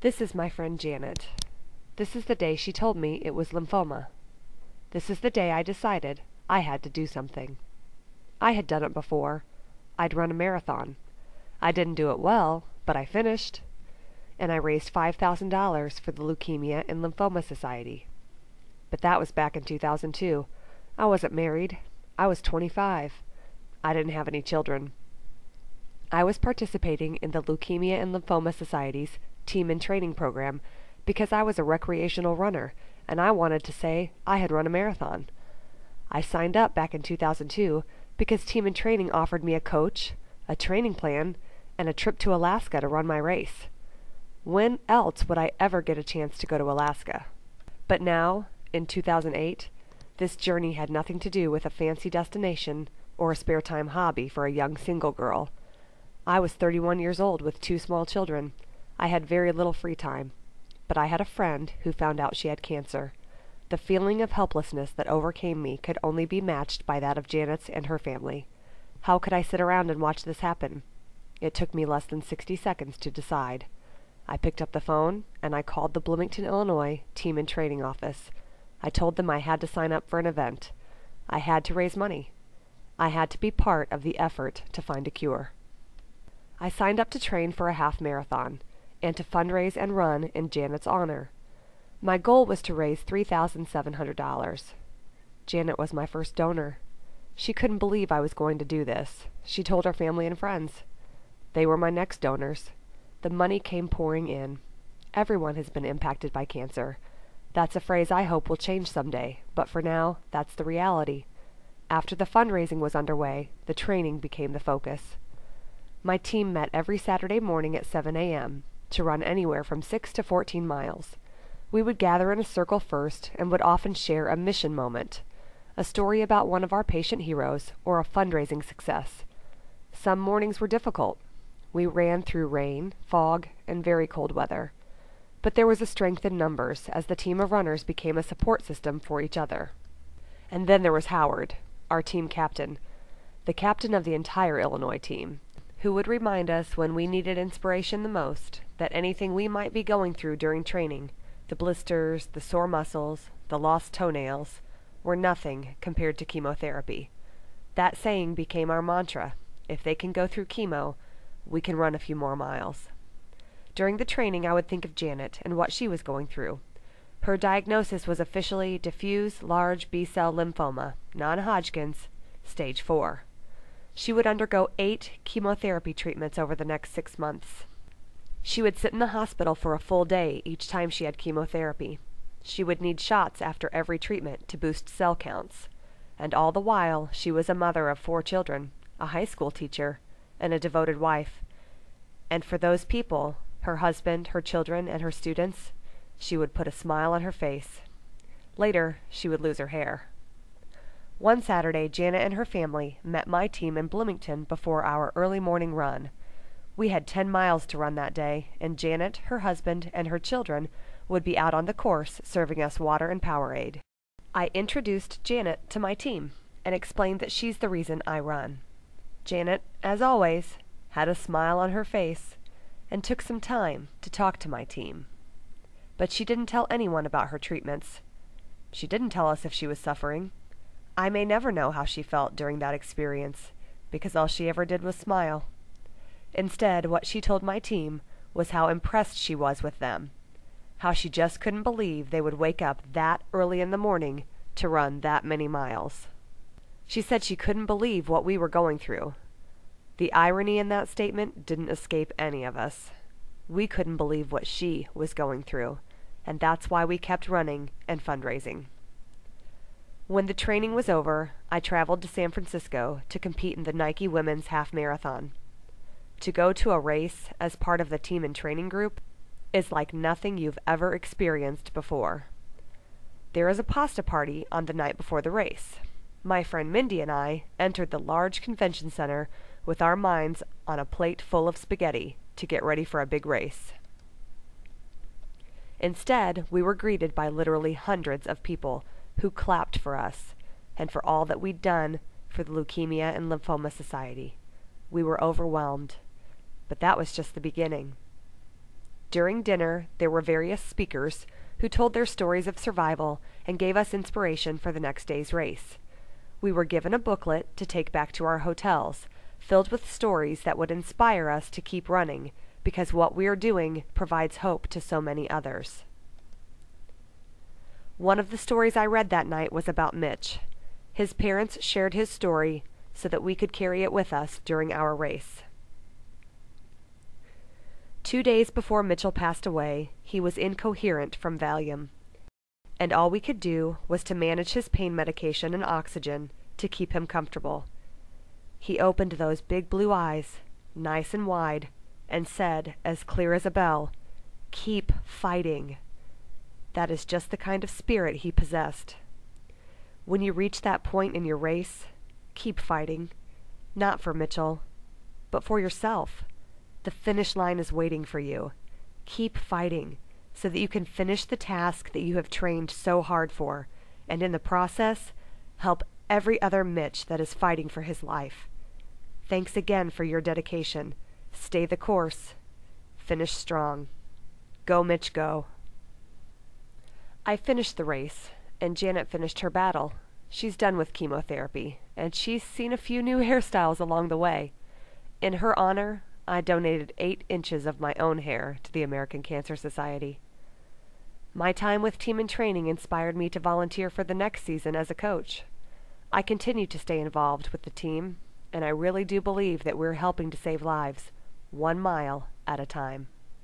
This is my friend Janet. This is the day she told me it was lymphoma. This is the day I decided I had to do something. I had done it before. I'd run a marathon. I didn't do it well, but I finished. And I raised $5,000 for the Leukemia and Lymphoma Society. But that was back in 2002. I wasn't married. I was 25. I didn't have any children. I was participating in the Leukemia and Lymphoma Society's team and training program because I was a recreational runner and I wanted to say I had run a marathon. I signed up back in 2002 because Team and Training offered me a coach, a training plan, and a trip to Alaska to run my race. When else would I ever get a chance to go to Alaska? But now, in 2008, this journey had nothing to do with a fancy destination or a spare time hobby for a young single girl. I was 31 years old with 2 small children. I had very little free time. But I had a friend who found out she had cancer. The feeling of helplessness that overcame me could only be matched by that of Janet's and her family. How could I sit around and watch this happen? It took me less than 60 seconds to decide. I picked up the phone and I called the Bloomington, Illinois Team and Training office. I told them I had to sign up for an event. I had to raise money. I had to be part of the effort to find a cure. I signed up to train for a half marathon and to fundraise and run in Janet's honor. My goal was to raise $3,700. Janet was my first donor. She couldn't believe I was going to do this. She told her family and friends. They were my next donors. The money came pouring in. Everyone has been impacted by cancer. That's a phrase I hope will change someday, but for now, that's the reality. After the fundraising was underway, the training became the focus. My team met every Saturday morning at 7 a.m. to run anywhere from 6 to 14 miles. We would gather in a circle first and would often share a mission moment, a story about one of our patient heroes or a fundraising success. Some mornings were difficult. We ran through rain, fog, and very cold weather. But there was a strength in numbers as the team of runners became a support system for each other. And then there was Howard, our team captain, the captain of the entire Illinois team, who would remind us when we needed inspiration the most that anything we might be going through during training, the blisters, the sore muscles, the lost toenails, were nothing compared to chemotherapy. That saying became our mantra: if they can go through chemo, we can run a few more miles. During the training, I would think of Janet and what she was going through. Her diagnosis was officially diffuse large B-cell lymphoma, non-Hodgkin's, stage 4. She would undergo 8 chemotherapy treatments over the next 6 months. She would sit in the hospital for a full day each time she had chemotherapy. She would need shots after every treatment to boost cell counts. And all the while, she was a mother of 4 children, a high school teacher, and a devoted wife. And for those people, her husband, her children, and her students, she would put a smile on her face. Later, she would lose her hair. One Saturday, Janet and her family met my team in Bloomington before our early morning run. We had 10 miles to run that day, and Janet, her husband, and her children would be out on the course serving us water and Powerade. I introduced Janet to my team and explained that she's the reason I run. Janet, as always, had a smile on her face and took some time to talk to my team. But she didn't tell anyone about her treatments. She didn't tell us if she was suffering. I may never know how she felt during that experience, because all she ever did was smile. Instead, what she told my team was how impressed she was with them, how she just couldn't believe they would wake up that early in the morning to run that many miles. She said she couldn't believe what we were going through. The irony in that statement didn't escape any of us. We couldn't believe what she was going through, and that's why we kept running and fundraising. When the training was over, I traveled to San Francisco to compete in the Nike Women's Half Marathon. To go to a race as part of the team and training group is like nothing you've ever experienced before. There is a pasta party on the night before the race. My friend Mindy and I entered the large convention center with our minds on a plate full of spaghetti to get ready for a big race. Instead, we were greeted by literally hundreds of people who clapped for us and for all that we'd done for the Leukemia and Lymphoma Society. We were overwhelmed, but that was just the beginning. During dinner, there were various speakers who told their stories of survival and gave us inspiration for the next day's race. We were given a booklet to take back to our hotels, filled with stories that would inspire us to keep running, because what we are doing provides hope to so many others. One of the stories I read that night was about Mitch. His parents shared his story so that we could carry it with us during our race. 2 days before Mitchell passed away, he was incoherent from Valium, and all we could do was to manage his pain medication and oxygen to keep him comfortable. He opened those big blue eyes, nice and wide, and said, as clear as a bell, "Keep fighting." That is just the kind of spirit he possessed. When you reach that point in your race, keep fighting, not for Mitchell, but for yourself. The finish line is waiting for you. Keep fighting so that you can finish the task that you have trained so hard for, and in the process, help every other Mitch that is fighting for his life. Thanks again for your dedication. Stay the course. Finish strong. Go, Mitch, go. I finished the race, and Janet finished her battle. She's done with chemotherapy, and she's seen a few new hairstyles along the way. In her honor, I donated 8 inches of my own hair to the American Cancer Society. My time with Team in Training inspired me to volunteer for the next season as a coach. I continue to stay involved with the team, and I really do believe that we're helping to save lives, 1 mile at a time.